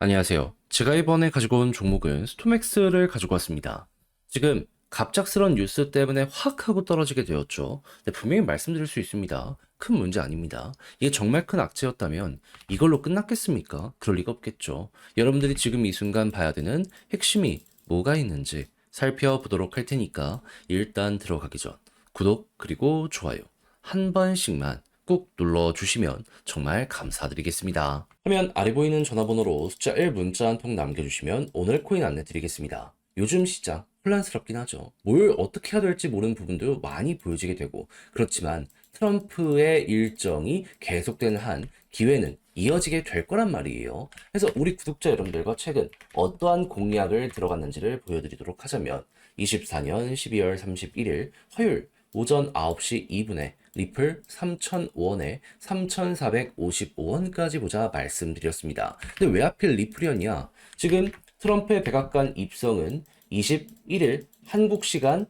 안녕하세요. 제가 이번에 가지고 온 종목은 스톰엑스를 가지고 왔습니다. 지금 갑작스런 뉴스 때문에 확 하고 떨어지게 되었죠. 근데 분명히 말씀드릴 수 있습니다. 큰 문제 아닙니다. 이게 정말 큰 악재였다면 이걸로 끝났겠습니까? 그럴 리가 없겠죠. 여러분들이 지금 이 순간 봐야 되는 핵심이 뭐가 있는지 살펴보도록 할 테니까 일단 들어가기 전 구독 그리고 좋아요 한 번씩만 꾹 눌러주시면 정말 감사드리겠습니다. 화면 아래 보이는 전화번호로 숫자 1 문자 한 통 남겨주시면 오늘 코인 안내 드리겠습니다. 요즘 시장 혼란스럽긴 하죠. 뭘 어떻게 해야 될지 모르는 부분도 많이 보여지게 되고, 그렇지만 트럼프의 일정이 계속되는 한 기회는 이어지게 될 거란 말이에요. 그래서 우리 구독자 여러분들과 최근 어떠한 공약을 들어갔는지를 보여드리도록 하자면 24년 12월 31일 화요일 오전 9시 2분에 리플 3,005원에 3,455원까지 보자 말씀드렸습니다. 근데 왜 하필 리플이었냐? 지금 트럼프의 백악관 입성은 21일 한국 시간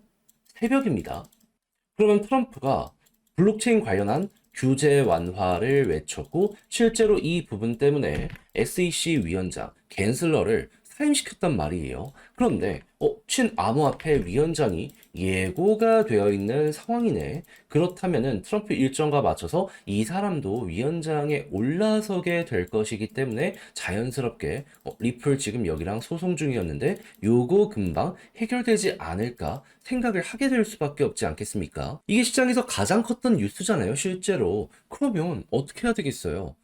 새벽입니다. 그러면 트럼프가 블록체인 관련한 규제 완화를 외쳤고 실제로 이 부분 때문에 SEC 위원장 갠슬러를 사임시켰단 말이에요. 그런데 친암호화폐 위원장이 예고가 되어 있는 상황이네. 그렇다면은 트럼프 일정과 맞춰서 이 사람도 위원장에 올라서게 될 것이기 때문에 자연스럽게 리플 지금 여기랑 소송 중이었는데 요거 금방 해결되지 않을까 생각을 하게 될 수밖에 없지 않겠습니까? 이게 시장에서 가장 컸던 뉴스잖아요, 실제로. 그러면 어떻게 해야 되겠어요?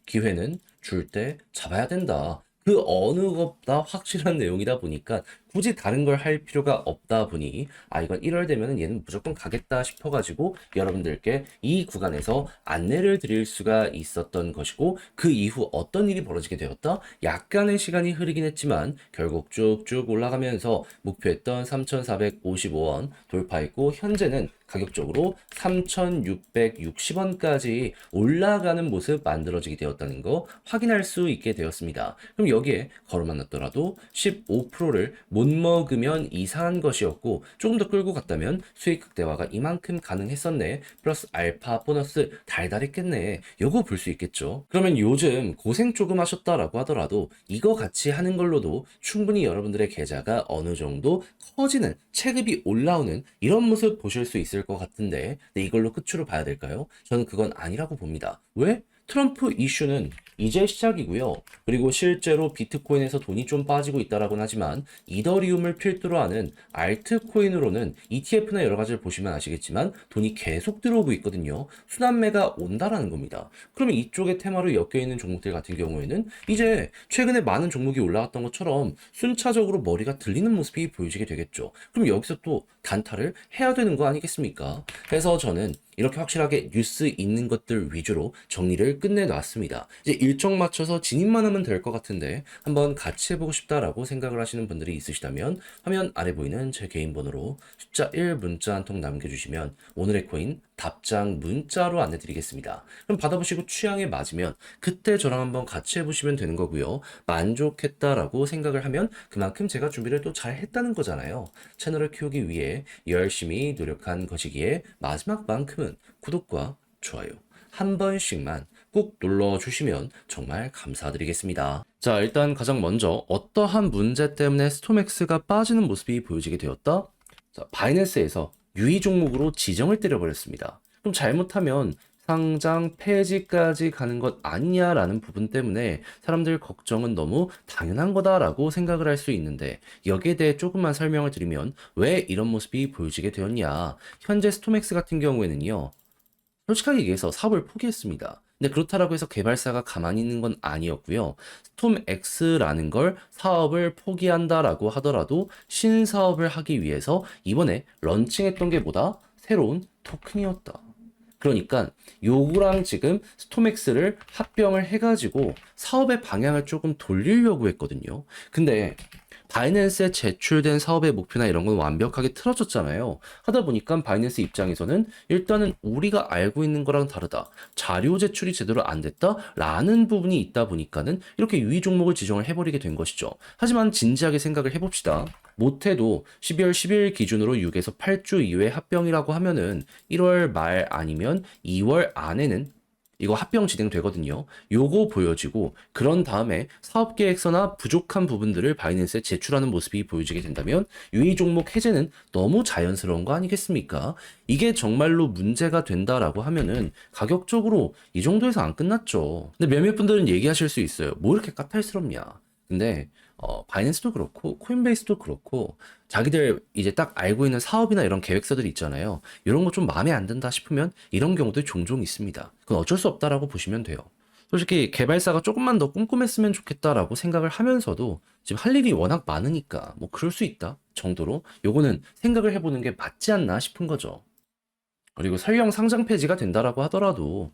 기회는 줄 때 잡아야 된다. 그 어느 것보다 확실한 내용이다 보니까 굳이 다른 걸 할 필요가 없다 보니 이건 1월 되면은 얘는 무조건 가겠다 싶어가지고 여러분들께 이 구간에서 안내를 드릴 수가 있었던 것이고, 그 이후 어떤 일이 벌어지게 되었다? 약간의 시간이 흐르긴 했지만 결국 쭉쭉 올라가면서 목표했던 3,455원 돌파했고, 현재는 가격적으로 3,660원까지 올라가는 모습 만들어지게 되었다는 거 확인할 수 있게 되었습니다. 그럼 여기에 걸어만 놨더라도 15%를 못 먹으면 이상한 것이었고, 조금 더 끌고 갔다면 수익 극대화가 이만큼 가능했었네. 플러스 알파 보너스 달달했겠네. 요거 볼 수 있겠죠. 그러면 요즘 고생 조금 하셨다라고 하더라도 이거 같이 하는 걸로도 충분히 여러분들의 계좌가 어느 정도 커지는, 체급이 올라오는 이런 모습 보실 수 있을 것 같은데, 근데 이걸로 끝으로 봐야 될까요? 저는 그건 아니라고 봅니다. 왜? 트럼프 이슈는 이제 시작이고요. 그리고 실제로 비트코인에서 돈이 좀 빠지고 있다라고는 하지만 이더리움을 필두로 하는 알트코인으로는 ETF나 여러 가지를 보시면 아시겠지만 돈이 계속 들어오고 있거든요. 순환매가 온다라는 겁니다. 그러면 이쪽의 테마로 엮여있는 종목들 같은 경우에는 이제 최근에 많은 종목이 올라왔던 것처럼 순차적으로 머리가 들리는 모습이 보여지게 되겠죠. 그럼 여기서 또 단타를 해야 되는 거 아니겠습니까? 그래서 저는 이렇게 확실하게 뉴스 있는 것들 위주로 정리를 끝내놨습니다. 이제 일정 맞춰서 진입만 하면 될 것 같은데 한번 같이 해보고 싶다라고 생각을 하시는 분들이 있으시다면 화면 아래 보이는 제 개인 번호로 숫자 1 문자 한 통 남겨주시면 오늘의 코인 답장 문자로 안내드리겠습니다. 그럼 받아보시고 취향에 맞으면 그때 저랑 한번 같이 해보시면 되는 거고요. 만족했다라고 생각을 하면 그만큼 제가 준비를 또 잘 했다는 거잖아요. 채널을 키우기 위해 열심히 노력한 것이기에 마지막만큼은 구독과 좋아요 한 번씩만 꾹 눌러주시면 정말 감사드리겠습니다. 자, 일단 가장 먼저 어떠한 문제 때문에 스톰엑스가 빠지는 모습이 보여지게 되었다? 자, 바이낸스에서 유의 종목으로 지정을 때려버렸습니다. 그럼 잘못하면 상장 폐지까지 가는 것 아니냐라는 부분 때문에 사람들 걱정은 너무 당연한 거다라고 생각을 할 수 있는데, 여기에 대해 조금만 설명을 드리면 왜 이런 모습이 보여지게 되었냐. 현재 스톰엑스 같은 경우에는요, 솔직하게 얘기해서 사업을 포기했습니다. 근데 그렇다라고 해서 개발사가 가만히 있는 건 아니었고요. 스톰X라는 걸 사업을 포기한다라고 하더라도 신사업을 하기 위해서 이번에 런칭했던 게 뭐다? 새로운 토큰이었다. 그러니까 요거랑 지금 스톰엑스를 합병을 해가지고 사업의 방향을 조금 돌리려고 했거든요. 근데 바이낸스에 제출된 사업의 목표나 이런 건 완벽하게 틀어졌잖아요. 하다 보니까 바이낸스 입장에서는 일단은 우리가 알고 있는 거랑 다르다, 자료 제출이 제대로 안 됐다 라는 부분이 있다 보니까는 이렇게 유의 종목을 지정을 해버리게 된 것이죠. 하지만 진지하게 생각을 해봅시다. 못해도 12월 10일 기준으로 6에서 8주 이후에 합병이라고 하면은 1월 말 아니면 2월 안에는 이거 합병 진행되거든요. 요거 보여지고 그런 다음에 사업 계획서나 부족한 부분들을 바이낸스에 제출하는 모습이 보여지게 된다면 유의 종목 해제는 너무 자연스러운 거 아니겠습니까? 이게 정말로 문제가 된다라고 하면은 가격적으로 이 정도에서 안 끝났죠. 근데 몇몇 분들은 얘기하실 수 있어요. 뭐 이렇게 까탈스럽냐. 근데 바이낸스도 그렇고 코인베이스도 그렇고 자기들 이제 딱 알고 있는 사업이나 이런 계획서들이 있잖아요. 이런 거 좀 마음에 안 든다 싶으면 이런 경우도 종종 있습니다. 그건 어쩔 수 없다라고 보시면 돼요. 솔직히 개발사가 조금만 더 꼼꼼했으면 좋겠다라고 생각을 하면서도 지금 할 일이 워낙 많으니까 뭐 그럴 수 있다 정도로 요거는 생각을 해보는 게 맞지 않나 싶은 거죠. 그리고 설령 상장 폐지가 된다라고 하더라도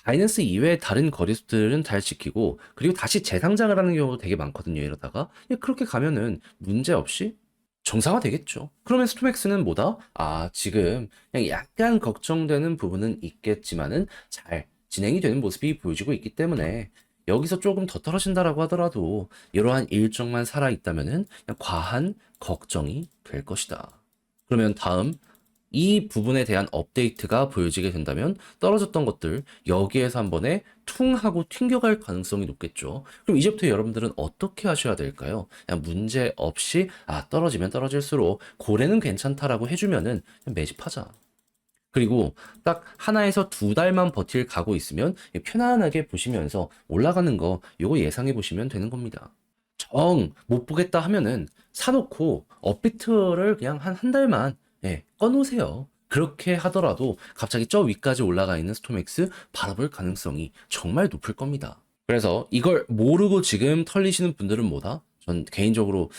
바이낸스 이외의 다른 거래소들은 잘 지키고 그리고 다시 재상장을 하는 경우도 되게 많거든요. 이러다가 그렇게 가면은 문제 없이 정상화 되겠죠. 그러면 스토맥스는 뭐다? 아, 지금 그냥 약간 걱정되는 부분은 있겠지만은 잘 진행이 되는 모습이 보여지고 있기 때문에 여기서 조금 더 떨어진다라고 하더라도 이러한 일정만 살아 있다면은 그냥 과한 걱정이 될 것이다. 그러면 다음 이 부분에 대한 업데이트가 보여지게 된다면 떨어졌던 것들 여기에서 한 번에 퉁 하고 튕겨갈 가능성이 높겠죠. 그럼 이제부터 여러분들은 어떻게 하셔야 될까요? 그냥 문제 없이 떨어지면 떨어질수록 고래는 괜찮다라고 해주면은 그냥 매집하자. 그리고 딱 하나에서 두 달만 버틸 가고 있으면 편안하게 보시면서 올라가는 거 요거 예상해 보시면 되는 겁니다. 정 못 보겠다 하면은 사놓고 업비트를 그냥 한 달만 꺼놓으세요. 그렇게 하더라도 갑자기 저 위까지 올라가 있는 스톰엑스 바라볼 가능성이 정말 높을 겁니다. 그래서 이걸 모르고 지금 털리시는 분들은 뭐다? 전 개인적으로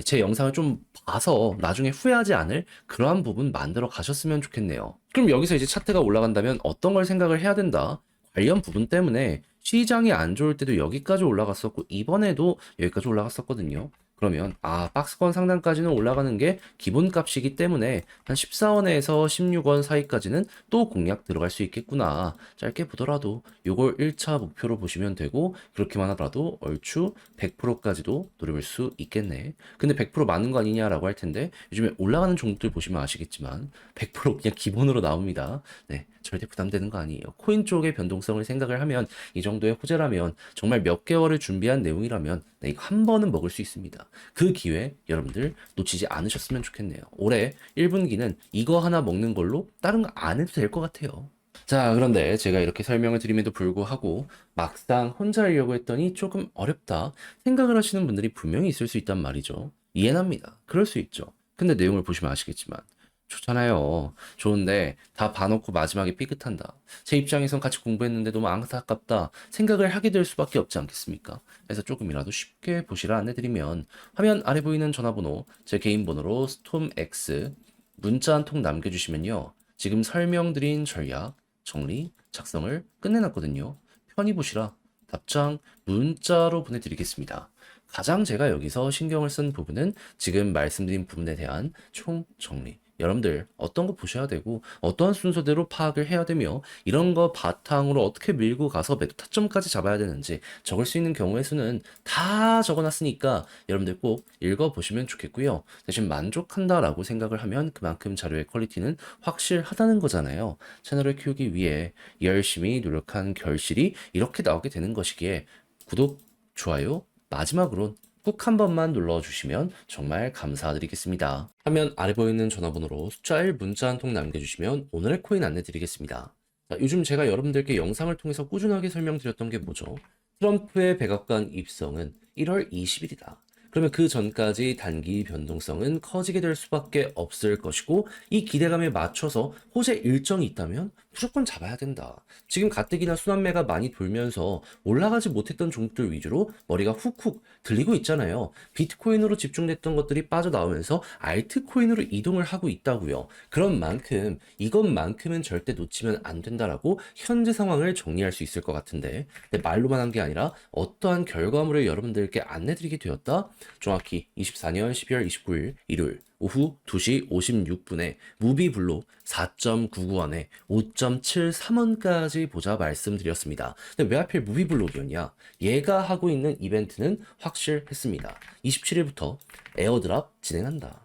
제 영상을 좀 봐서 나중에 후회하지 않을 그러한 부분 만들어 가셨으면 좋겠네요. 그럼 여기서 이제 차트가 올라간다면 어떤 걸 생각을 해야 된다? 관련 부분 때문에 시장이 안 좋을 때도 여기까지 올라갔었고 이번에도 여기까지 올라갔었거든요. 그러면 박스권 상단까지는 올라가는 게 기본값이기 때문에 한 14원에서 16원 사이까지는 또 공략 들어갈 수 있겠구나. 짧게 보더라도 요걸 1차 목표로 보시면 되고 그렇게만 하더라도 얼추 100%까지도 노려볼 수 있겠네. 근데 100% 많은 거 아니냐라고 할 텐데 요즘에 올라가는 종목들 보시면 아시겠지만 100% 그냥 기본으로 나옵니다. 네, 절대 부담되는 거 아니에요. 코인 쪽의 변동성을 생각을 하면 이 정도의 호재라면 정말 몇 개월을 준비한 내용이라면 이거 한 번은 먹을 수 있습니다. 그 기회 여러분들 놓치지 않으셨으면 좋겠네요. 올해 1분기는 이거 하나 먹는 걸로 다른 거 안 해도 될 것 같아요. 자, 그런데 제가 이렇게 설명을 드림에도 불구하고 막상 혼자 하려고 했더니 조금 어렵다 생각을 하시는 분들이 분명히 있을 수 있단 말이죠. 이해는 합니다. 그럴 수 있죠. 근데 내용을 보시면 아시겠지만 좋잖아요. 좋은데 다 봐놓고 마지막에 삐끗한다. 제 입장에선 같이 공부했는데 너무 안타깝다 생각을 하게 될 수밖에 없지 않겠습니까? 그래서 조금이라도 쉽게 보시라 안내드리면 화면 아래 보이는 전화번호 제 개인 번호로 스톰X 문자 한 통 남겨주시면요. 지금 설명드린 전략 정리 작성을 끝내놨거든요. 편히 보시라 답장 문자로 보내드리겠습니다. 가장 제가 여기서 신경을 쓴 부분은 지금 말씀드린 부분에 대한 총 정리. 여러분들 어떤 거 보셔야 되고 어떠한 순서대로 파악을 해야 되며 이런 거 바탕으로 어떻게 밀고 가서 매도 타점까지 잡아야 되는지 적을 수 있는 경우의 수는 다 적어놨으니까 여러분들 꼭 읽어보시면 좋겠고요. 대신 만족한다라고 생각을 하면 그만큼 자료의 퀄리티는 확실하다는 거잖아요. 채널을 키우기 위해 열심히 노력한 결실이 이렇게 나오게 되는 것이기에 구독, 좋아요, 마지막으로 꾹 한 번만 눌러주시면 정말 감사드리겠습니다. 화면 아래 보이는 전화번호로 숫자 1 문자 한 통 남겨주시면 오늘의 코인 안내드리겠습니다. 자, 요즘 제가 여러분들께 영상을 통해서 꾸준하게 설명드렸던 게 뭐죠? 트럼프의 백악관 입성은 1월 20일이다. 그러면 그 전까지 단기 변동성은 커지게 될 수밖에 없을 것이고 이 기대감에 맞춰서 호재 일정이 있다면 무조건 잡아야 된다. 지금 가뜩이나 순환매가 많이 돌면서 올라가지 못했던 종목들 위주로 머리가 훅훅 들리고 있잖아요. 비트코인으로 집중됐던 것들이 빠져나오면서 알트코인으로 이동을 하고 있다고요. 그런 만큼 이것만큼은 절대 놓치면 안 된다라고 현재 상황을 정리할 수 있을 것 같은데 말로만 한 게 아니라 어떠한 결과물을 여러분들께 안내드리게 되었다. 정확히 24년 12월 29일 일요일 오후 2시 56분에 무비블로 4.99원에 5.73원까지 보자 말씀드렸습니다. 근데 왜 하필 무비블록이었냐? 얘가 하고 있는 이벤트는 확실했습니다. 27일부터 에어드랍 진행한다.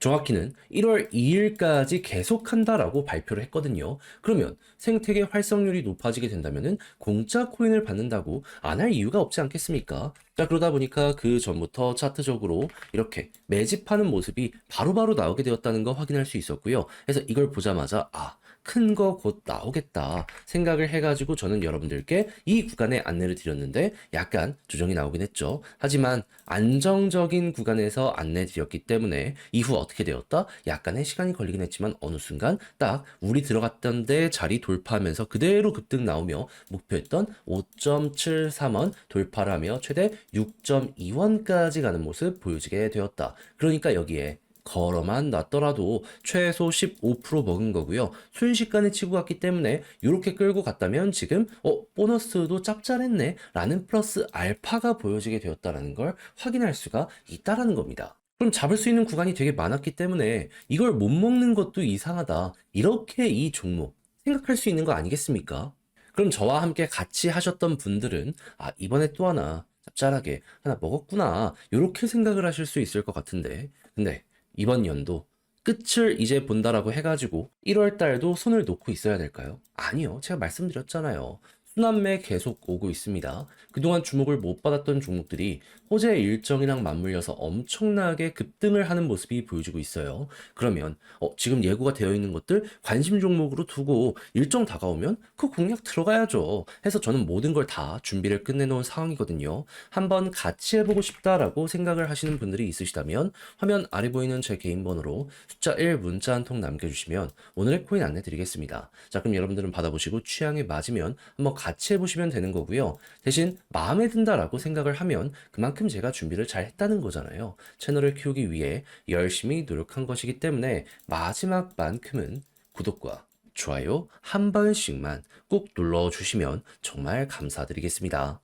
정확히는 1월 2일까지 계속한다라고 발표를 했거든요. 그러면 생태계 활성률이 높아지게 된다면은 공짜 코인을 받는다고 안 할 이유가 없지 않겠습니까? 자, 그러다 보니까 그 전부터 차트적으로 이렇게 매집하는 모습이 바로바로 나오게 되었다는 거 확인할 수 있었고요. 그래서 이걸 보자마자 큰 거 곧 나오겠다 생각을 해가지고 저는 여러분들께 이 구간에 안내를 드렸는데 약간 조정이 나오긴 했죠. 하지만 안정적인 구간에서 안내 드렸기 때문에 이후 어떻게 되었다? 약간의 시간이 걸리긴 했지만 어느 순간 딱 우리 들어갔던 데 자리 돌파하면서 그대로 급등 나오며 목표했던 5.73원 돌파를 하며 최대 6.2원까지 가는 모습 보여지게 되었다. 그러니까 여기에 걸어만 놨더라도 최소 15% 먹은 거고요. 순식간에 치고 갔기 때문에 이렇게 끌고 갔다면 지금 보너스도 짭짤했네 라는 플러스 알파가 보여지게 되었다는 걸 확인할 수가 있다라는 겁니다. 그럼 잡을 수 있는 구간이 되게 많았기 때문에 이걸 못 먹는 것도 이상하다. 이렇게 이 종목 생각할 수 있는 거 아니겠습니까? 그럼 저와 함께 같이 하셨던 분들은 이번에 또 하나 짭짤하게 하나 먹었구나. 이렇게 생각을 하실 수 있을 것 같은데 근데 이번 연도 끝을 이제 본다라고 해가지고 1월 달도 손을 놓고 있어야 될까요? 아니요. 제가 말씀드렸잖아요. 순환매 계속 오고 있습니다. 그동안 주목을 못 받았던 종목들이 호재 일정이랑 맞물려서 엄청나게 급등을 하는 모습이 보여지고 있어요. 그러면 지금 예고가 되어 있는 것들 관심 종목으로 두고 일정 다가오면 그 공략 들어가야죠. 해서 저는 모든 걸 다 준비를 끝내놓은 상황이거든요. 한번 같이 해보고 싶다라고 생각을 하시는 분들이 있으시다면 화면 아래 보이는 제 개인 번호로 숫자 1 문자 한 통 남겨주시면 오늘의 코인 안내 드리겠습니다. 자, 그럼 여러분들은 받아보시고 취향에 맞으면 한번 같이 해보시면 되는 거고요. 대신 마음에 든다라고 생각을 하면 그만큼 제가 준비를 잘 했다는 거잖아요. 채널을 키우기 위해 열심히 노력한 것이기 때문에 마지막만큼은 구독과 좋아요 한 번씩만 꼭 눌러주시면 정말 감사드리겠습니다.